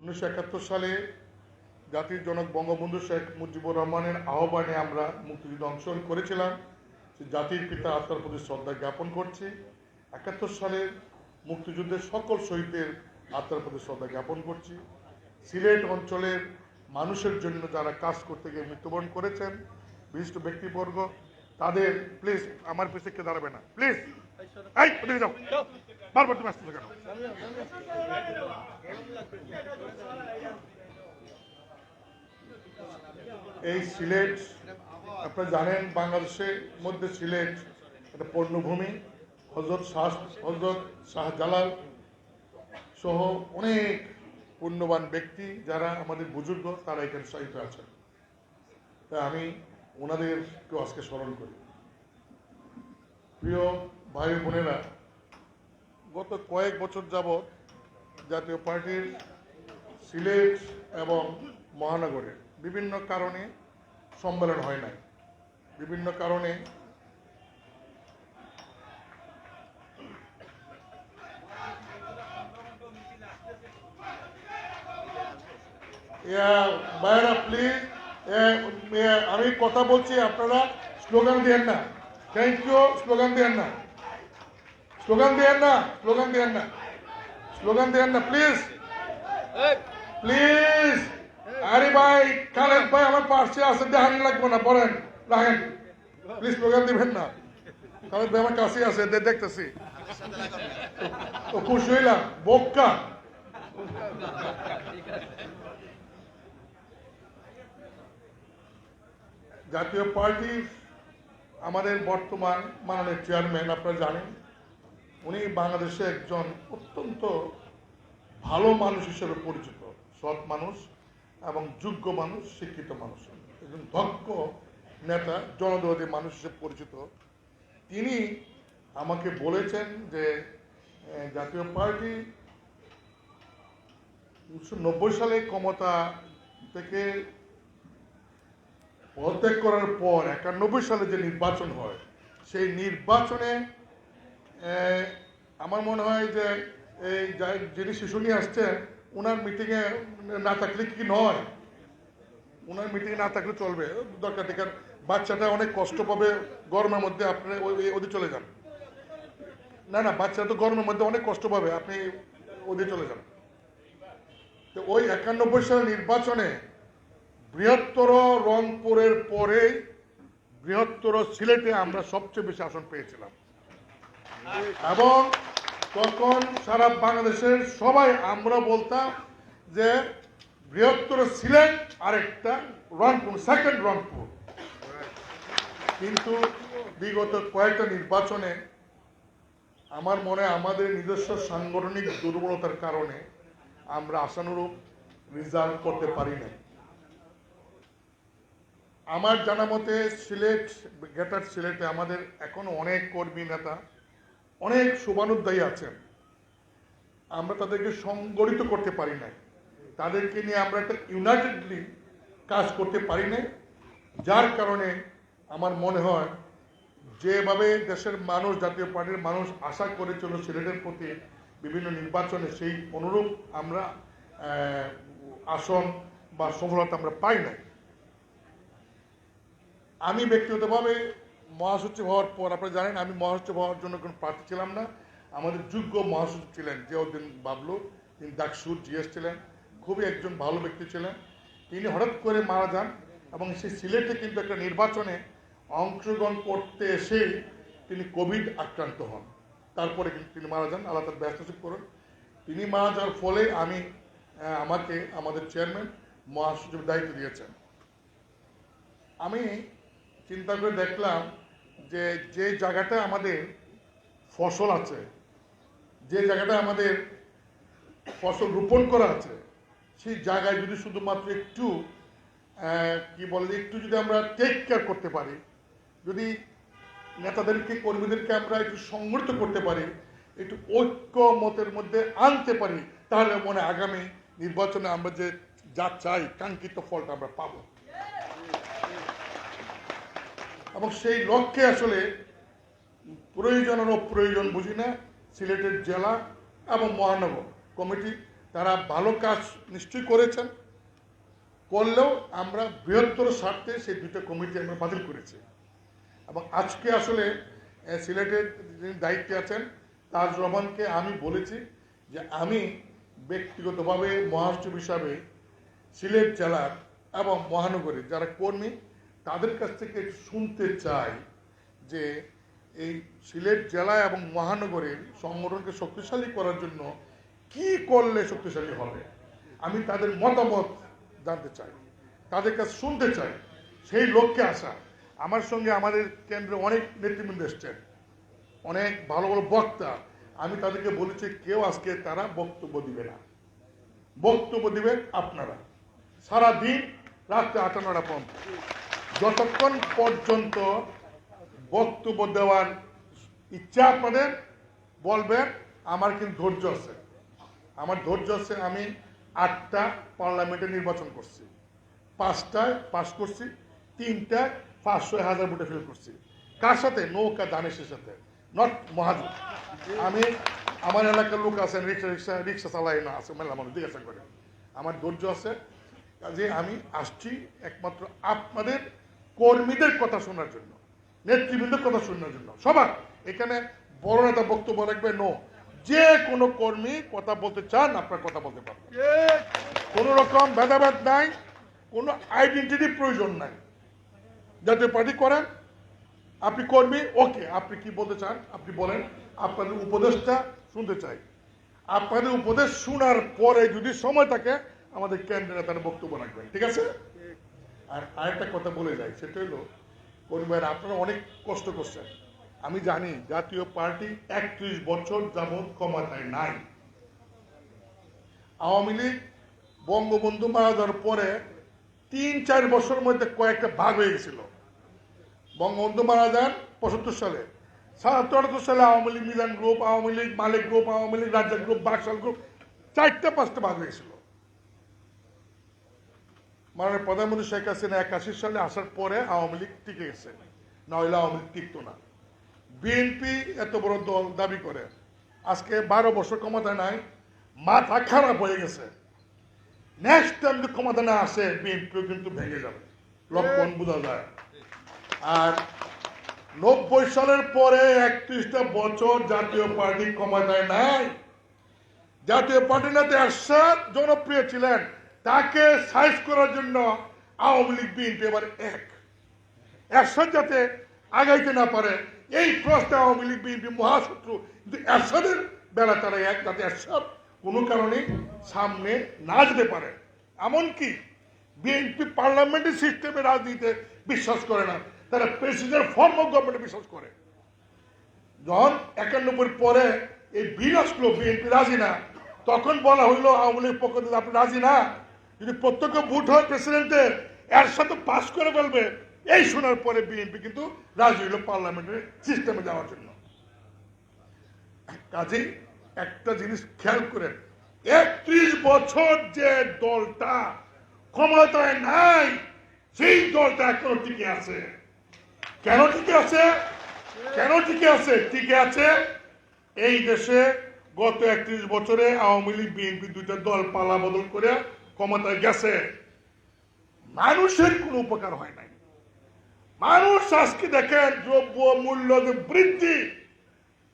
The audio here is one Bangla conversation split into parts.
1971 সালে জাতির জনক বঙ্গবন্ধু শেখ মুজিবুর রহমানের আহ্বানে আমরা মুক্তিযুদ্ধে অংশগ্রহণ করেছিলাম। জাতির পিতা আত্মার প্রতি শ্রদ্ধা জ্ঞাপন করছি। 71 সালের মুক্তিযুদ্ধের সকল শহীদদের আত্মার প্রতি শ্রদ্ধা জ্ঞাপন করছি। সিলেট অঞ্চলের মানুষের জন্য যারা কাজ করতে গিয়ে মৃত্যুবরণ করেছেন, বিশিষ্ট ব্যক্তিবর্গ, তাদের প্লিজ আমার পিছিয়ে কে দাঁড়াবে না, প্লিজ যাও, বারবার তুমি আসতে কেন? এই সিলেট আপনারা জানেন, বাংলাদেশের মধ্যে সিলেট একটা পণ্যভূমি। হজরত শাহজালাল সহ অনেক পুণ্যবান ব্যক্তি যারা আমাদের বুজুর্গ, তারা এখানে শায়িত আছেন। তাই আমি ওনাদেরকেও আজকে স্মরণ করি। প্রিয় ভাই বোনেরা, গত কয়েক বছর যাবৎ জাতীয় পার্টির সিলেট এবং মহানগরে বিভিন্ন কারণে সম্মেলন হয় নাই। বিভিন্ন কারণে ভাইরা প্লিজ, আমি কথা বলছি, আপনারা স্লোগান দিয়েন না। Thank you. স্লোগান দিয়েন না, স্লোগান দিয়েন না, স্লোগান দিয়েন না, স্লোগান দিয়েন না, প্লিজ প্লিজ। আরে ভাই, খালেদ ভাই আমার পাশে আছে, দেখানি লাগবো না, পড়েন রাখেন প্লিজ, স্লোগান দিবেন না। খালেদ ভাই আমার কাছে আছে, দেখতেছি। ও খুশি হইলাম, বোক্কা। জাতীয় পার্টির আমাদের বর্তমান মাননীয় চেয়ারম্যান, আপনারা জানেন, উনি বাংলাদেশে একজন অত্যন্ত ভালো মানুষ হিসেবে পরিচিত, সৎ মানুষ এবং যোগ্য মানুষ, শিক্ষিত মানুষ, একজন দক্ষ নেতা, জনদরদী মানুষ হিসেবে পরিচিত। তিনি আমাকে বলেছেন যে জাতীয় পার্টি 1990 সালে ক্ষমতা থেকে পদত্যাগ করার পর 91 সালে যে নির্বাচন হয়, সেই নির্বাচনে আমার মনে হয় যে এই যিনি শিশু নিয়ে আসছেন, ওনার মিটিংয়ে না থাকলে কি নয়, ওনার মিটিংয়ে না থাকলে চলবে, দরকার নেই, কারণ বাচ্চাটা অনেক কষ্ট পাবে গরমের মধ্যে, আপনি ওদিকে চলে যান। না না, বাচ্চাটা তো গরমের মধ্যে অনেক কষ্ট পাবে, আপনি ওদিকে চলে যান। তো ওই 91 সালের নির্বাচনে বৃহত্তর রংপুরের পরে বৃহত্তর সিলেটে আমরা সবচেয়ে বেশি আসন পেয়েছিলাম, এবং তখন সারা বাংলাদেশের সবাই আমরা বলতাম যে বৃহত্তর সিলেট আরেকটা রংপুর, সেকেন্ড রংপুর। কিন্তু বিগত কয়েকটা নির্বাচনে আমার মনে হয় আমাদের নিজস্ব সাংগঠনিক দুর্বলতার কারণে আমরা আশানুরূপ রেজাল্ট করতে পারি না। আমার জানা মতে সিলেট, গ্রেটার সিলেটে আমাদের এখনো অনেক কর্মী নেতা, অনেক শুভানুধ্যায়ী আছেন, আমরা তাদেরকে সংগঠিত করতে পারি না, তাদেরকে নিয়ে আমরা একটা ইউনাইটেডলি কাজ করতে পারি না। যার কারণে আমার মনে হয় যেভাবে দেশের মানুষ, জাতীয় পার্টির মানুষ আশা করেছিল সিলেটের প্রতি বিভিন্ন নির্বাচনে, সেই অনুরূপ আমরা আসন বা সফলতা আমরা পাই না। আমি ব্যক্তিগতভাবে মহাসচিব হওয়ার পর, আপনারা জানেন আমি মহাসচিব হওয়ার জন্য কোনো প্রার্থী ছিলাম না। আমাদের যোগ্য মহাসচিব ছিলেন জিয়াউদ্দিন বাবলু, তিনি ডাকসুর জিএস ছিলেন, খুবই একজন ভালো ব্যক্তি ছিলেন। তিনি হঠাৎ করে মারা যান, এবং সেই সিলেটে কিন্তু একটা নির্বাচনে অংশগ্রহণ করতে এসে তিনি কোভিড আক্রান্ত হন, তারপরে কিন্তু তিনি মারা যান, আল্লাহ তার ব্যস্ত করুন। তিনি মারা যাওয়ার ফলে আমাকে আমাদের চেয়ারম্যান মহাসচিব দায়িত্ব দিয়েছেন। আমি চিন্তা করে দেখলাম যে যে জায়গাটা আমাদের ফসল আছে, যে জায়গাটা আমাদের ফসল রোপণ করা আছে, সেই জায়গায় যদি শুধুমাত্র একটু একটু যদি আমরা টেক কেয়ার করতে পারি, যদি নেতাদেরকে, কর্মীদেরকে আমরা একটু সংগঠিত করতে পারি, একটু ঐক্য মতের মধ্যে আনতে পারি, তাহলে মনে আগামী নির্বাচনে আমরা যে যা চাই কাঙ্ক্ষিত ফলটা আমরা পাবো। এবং সেই লক্ষ্যে আসলে প্রয়োজন ও অপ্রয়োজন বুঝি না, সিলেটের জেলা এবং মহানগর কমিটি তারা ভালো কাজ নিশ্চয়ই করেছেন, করলেও আমরা বৃহত্তর স্বার্থে সেই দুটো কমিটি আমরা বাতিল করেছি। এবং আজকে আসলে সিলেটের যিনি দায়িত্বে আছেন তাজ রহমানকে আমি বলেছি যে আমি ব্যক্তিগতভাবে মহাসচিব হিসাবে সিলেট জেলার এবং মহানগরীর যারা কর্মী তাদের কাছ থেকে শুনতে চাই যে এই সিলেট জেলা এবং মহানগরীর সংগঠনকে শক্তিশালী করার জন্য কি করলে শক্তিশালী হবে। আমি তাদের মতামত জানতে চাই, তাদের কাছে শুনতে চাই, সেই লক্ষ্যে আসা। আমার সঙ্গে আমাদের কেন্দ্রে অনেক নেতৃবৃন্দ এসছেন, অনেক ভালো ভালো বক্তা। আমি তাদেরকে বলেছি কেউ আজকে তারা বক্তব্য দিবে না, বক্তব্য দিবেন আপনারা সারাদিন রাত্রে 8-9টা পর্যন্ত। যতক্ষণ পর্যন্ত বক্তব্য দেওয়ার ইচ্ছা আপনাদের বলবেন, আমার কিন্তু ধৈর্য আছে, আমার ধৈর্য আছে। আমি 8টা পার্লামেন্টে নির্বাচন করছি, 5টায় পাস করছি, 3টায় 500,000 ভোটে ফেল করছি। কার সাথে? নৌকা দানেশের সাথে, নট মহাজুর। আমি আমার এলাকার লোক আছেন, রিক্সা চালাই না, আছে মেলা মানুষ জিজ্ঞাসা করে। আমার ধৈর্য আছে, কাজে আমি আসছি একমাত্র আপনাদের কর্মীদের কথা শোনার জন্য, নেতৃবৃন্দের কথা শোনার জন্য। সবার এখানে বড় নেতা বক্তব্য রাখবে নো, যে কোনো কর্মী কথা বলতে চান আপনার কথা বলতে পারবেন, কোনো রকম ভেদাভেদ নাই, কোনো আইডেন্টিটি প্রয়োজন নাই। জাতীয় পার্টি করেন, আপনি কর্মী, ওকে, আপনি কি বলতে চান আপনি বলেন। আপনাদের উপদেশটা শুনতে চাই, আপনাদের উপদেশ শোনার পরে যদি সময় থাকে আমাদের কেন্দ্রে তারা বক্তব্য রাখবেন, ঠিক আছে? আর আরেকটা কথা বলে যাই, সেটা হলো কর্মীরা আপনারা অনেক কষ্ট করছেন, আমি জানি। জাতীয় পার্টি 31 বছর যাবৎ ক্ষমতায় নাই। আওয়ামী লীগ বঙ্গবন্ধু মারা যাওয়ার পরে 3-4 বছরের মধ্যে কয়েকটা ভাগ হয়ে গেছিল। বঙ্গবন্ধু মারা যান 75 সালে, 77 সালে Awami League Mizan group, Awami League Malik group, Awami League Razzak group, BAKSAL group, 4টা-5টা ভাগ হয়েছিল। মাননীয় প্রধানমন্ত্রী শেখ হাসিনা 81 সালে আসার পরে আওয়ামী লীগ টিকে গেছে, না হলে আওয়ামী লীগ টিকতো না। বিএনপি এত বড় দল দাবি করে, আজকে 12 বছর ক্ষমতায় নাই, মাথা খারাপ হয়ে গেছে। নেক্সট টাইম যদি ক্ষমতা না আসে বিএনপিও কিন্তু ভেঙে যাবে, লক্ষণ বোঝা যায়। আর 90 সালের পরে 31টা বছর জাতীয় পার্টি ক্ষমতায় নাই। জাতীয় পার্টি নেতা এরশাদ জনপ্রিয় ছিলেন, তাকে সাইজ করার জন্য আওয়ামী লীগ বিএনপি এবার এক। এরশাদ যাতে আগাইতে না পারে এই প্রশ্নে আওয়ামী লীগ বিএনপি মহাশত্রু, কিন্তু এরশাদের বেলা তারা এক, যাতে এরশাদ কোনো কারণে সামনে না যেতে পারে। এমনকি বিএনপি পার্লামেন্টের সিস্টেমে রাজনীতিতে বিশ্বাস করে না, তারা প্রেসিডেন্ট ফর্ম অফ গভর্নমেন্টে বিশ্বাস করে। যখন 91 পরে এই বিল আসলো, বিএনপি রাজি না, তখন বলা হইলো আওয়ামী লীগ পক্ষ থেকে আপনি রাজি না, যদি প্রত্যক্ষ ভোট হয় প্রেসিডেন্টের এর সাথে পাস করে ফেলবে। এই শোনার পরে বিএনপি কিন্তু রাজি হইল পার্লামেন্টের সিস্টেমে যাওয়ার জন্য। কাজেই একটা জিনিস খেয়াল করেন, 31 বছর যে দলটা ক্ষমতায় নাই সেই দলটা এখনো টিকে আছে। কেন টিকে আছে? কেন টিকে আছে? টিকে আছে এই দেশে গত 31 বছরে আওয়ামী লীগ বিএনপি দুইটা দল পালা বদল করে ক্ষমতায় গেছে, মানুষের কোনো উপকার হয় নাই। মানুষ আজকে দেখেন দ্রব্য মূল্য বৃদ্ধি,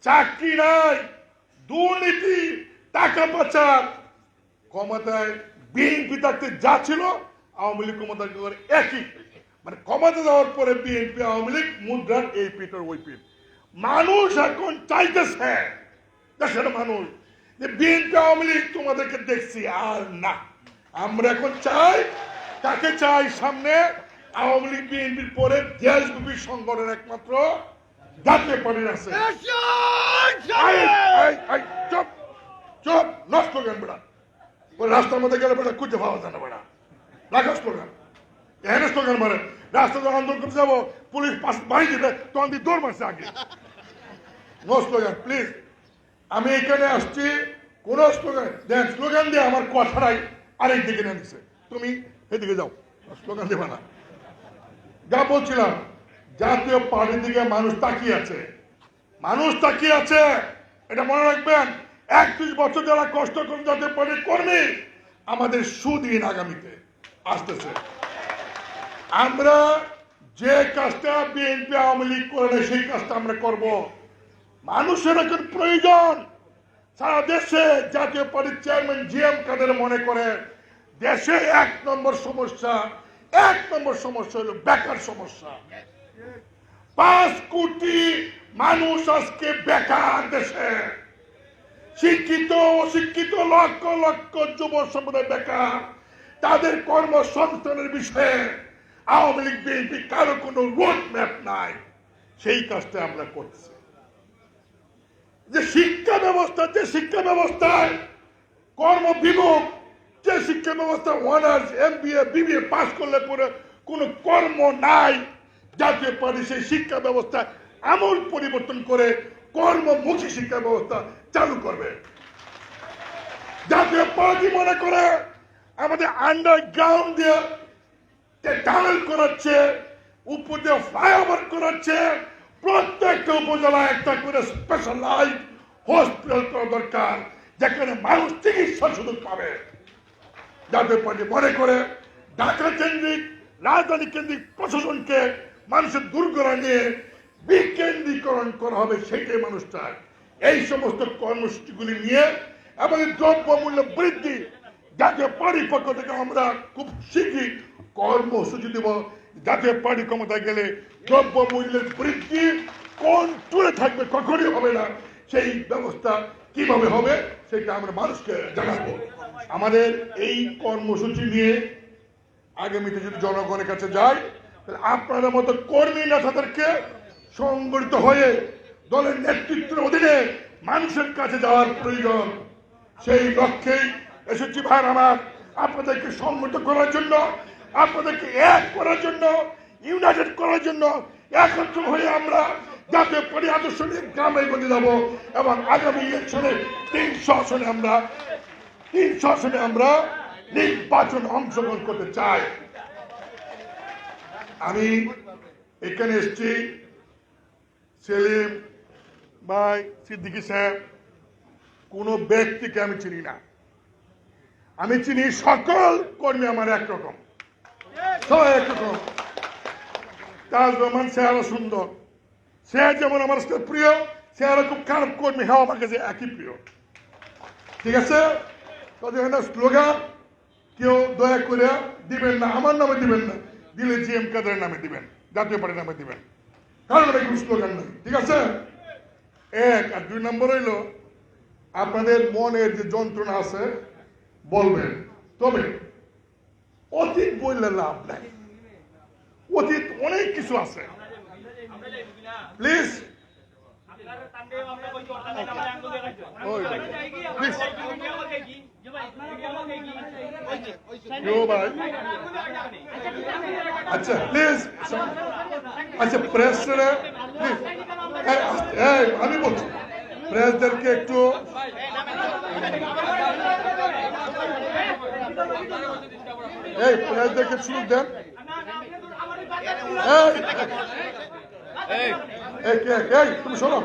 চাকরি নাই, দুর্নীতি, টাকা পাচার। ক্ষমতায় বিএনপি থাকতে যা ছিল আওয়ামী লীগ ক্ষমতা করে একই, মানে ক্ষমতা যাওয়ার পরে বিএনপি আওয়ামী লীগ মুদ্রার এই পিঠ আর ওই পিঠ। মানুষ এখন চাইতেছে, দেশের মানুষ, যে বিএনপি আওয়ামী লীগ তোমাদেরকে দেখছি আর না, আমরা এখন চাই, কাকে চাই সামনে? আওয়ামী লীগ বিএনপির পরে দেশব্যাপী সংগঠনের একমাত্র জাতীয় পার্টি আছে। চুপ চুপ, নষ্ট কেন বেড়া, ওই রাস্তার মধ্যে গেলে বেড়া খুঁজে পাওয়া যায় না, বেড়া রাখা স্লোগান, এখানে স্লোগান মারেন। রাস্তা যখন আন্দোলন করতে যাবো পুলিশ বাড়ি দিবে, তখন দিয়ে দৌড় মারছে আগে। No slogan please. আমি এখানে আসছি, কোন স্লোগান দেন, স্লোগান দিয়ে আমার কথাটাই আরেক দিকে নিয়ে দিচ্ছে, তুমি এদিকে যাও, স্লোগান দেবে না। যা বলছিলাম, জাতীয় পার্টির দিকে মানুষ তাকিয়ে আছে, মানুষ তাকিয়ে আছে, এটা মনে রাখবেন। 31 বছর যারা কষ্ট করে জাতীয় পার্টির কর্মী, আমাদের সুদিন আগামীতে আসতেছে। আমরা যে কাজটা বিএনপি আওয়ামী লীগ করে না সেই কাজটা আমরা করব। মানুষের এখন প্রয়োজন। সারা দেশে জাতীয় পার্টির চেয়ারম্যান জিএম কাদের মনে করে দেশে 1 নম্বর সমস্যা হলো বেকার সমস্যা। 5 কোটি মানুষ আজকে বেকার দেশে, শিক্ষিত অশিক্ষিত লক্ষ লক্ষ যুব সম্প্রদায় বেকার। তাদের কর্মসংস্থানের বিষয়ে আওয়ামী লীগ বিএনপি কারো কোনো রোড ম্যাপ নাই। সেই কাজটা আমরা করছি। যে শিক্ষা ব্যবস্থায় কর্মবিমুখ, যে শিক্ষা ব্যবস্থা অনার্স MBA BBA পাস করলে পরে কোনো কর্ম নাই, জাতীয় পার্টি সেই শিক্ষা ব্যবস্থা আমূল পরিবর্তন করে কর্মমুখী শিক্ষা ব্যবস্থা চালু করবে। জাতীয় পার্টি মনে করে আমাদের আন্ডারগ্রাউন্ড দিয়ে টানেল করাচ্ছে, উপর দিয়ে ফ্লাইওভার করাচ্ছে, প্রত্যেকটা উপজেলায় একটা করে স্পেশালাইজ হসপিটাল করা দরকার, যেখানে মানুষ চিকিৎসা সুযোগ পাবে। জাতীয় পার্টি মনে করে ঢাকা কেন্দ্রিক, রাজধানী কেন্দ্রিক প্রশাসনকে মানুষের দুর্গরা নিয়ে বিকেন্দ্রীকরণ করা হবে, সেটাই মানুষ চায়। এই সমস্ত কর্মসূচিগুলি নিয়ে আমাদের দ্রব্য মূল্য বৃদ্ধি, জাতীয় পার্টির পক্ষ থেকে আমরা খুব শীঘ্রই কর্মসূচি দেব। জাতীয় পার্টি ক্ষমতায় গেলে দ্রব্য মূল্যের বৃদ্ধি কন্ট্রোলে থাকবে, কখনই হবে না। সেই ব্যবস্থা কিভাবে হবে সেটা আমরা মানুষকে জানাবো। আমাদের এই কর্মসূচি নিয়ে আগামীতে যদি জনগণের কাছে যায়, তাহলে আপনাদের মতো কর্মী নেতাদেরকে সংগঠিত হয়ে দলের নেতৃত্বের অধীনে মানুষের কাছে যাওয়ার প্রয়োজন। সেই লক্ষ্যেই এসেছি ভাই আমার, আপনাদেরকে সংগঠিত করার জন্য, আপনাদেরকে এক করার জন্য, ইউনাইটেড করার জন্য, একত্র হয়ে আমরা জাতীয় পার্টি আদর্শ নিয়ে গ্রামে গঞ্জে যাব এবং আগামী ইলেকশনে 300 আসনে আমরা নির্বাচন অংশগ্রহণ করতে চাই। আমি এখানে এসেছি সেলিম ভাই, সিদ্দিকী সাহেব, কোনো ব্যক্তিকে আমি চিনি না। আমি চিনি সকল কর্মী আমার একরকম, সবাই একরকম। তাজ রহমান সে আরো সুন্দর, সে যেমন আমার সাথে প্রিয়, সে আরো খুব খারাপ কর্মী, হ্যাঁ আমার কাছে একই প্রিয়। ঠিক আছে, তাদের স্লোগান কেউ দয়া করে দিবেন না, আমার নামে দিবেন না, দিলে জিএম কাদের নামে দিবেন, জাতীয় পার্টির নামে দিবেন, কারণ এটা কোনো স্লোগান নেই। ঠিক আছে, 1 আর 2 নম্বর হইল আপনাদের মনের যে যন্ত্রণা আছে বলবেন, তবে অতীত বললে লাভ নাই। অতীত অনেক কিছু আছে, প্লিজ আচ্ছা প্লিজ, আচ্ছা প্রেস প্লিজ, আমি বলছি প্রেসদেরকে একটু প্রেসদেরকে সুযোগ দেন। তুমি শোনো,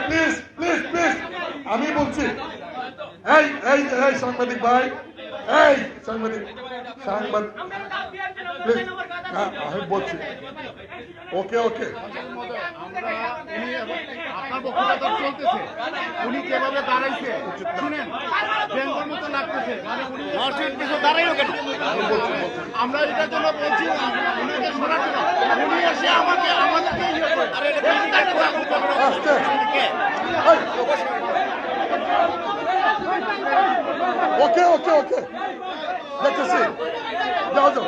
প্লিজ প্লিজ প্লিজ, আমি বলছি, এই সাংবাদিক ভাই, এই সাংবাদিক প্লিজ, আমি বলছি, ওকে ওকে, আপনার বক্তব্য চলতেছে, উনি যেভাবে দাঁড়াইছে শুনেন বেঙ্গল মতো লাগতেছে, আমরা এটার জন্য বলছি উনাকে শোনার জন্য, উনি এসে আমাদেরকে ওকে ওকে ওকে, দেখতেছি, যাও যাও।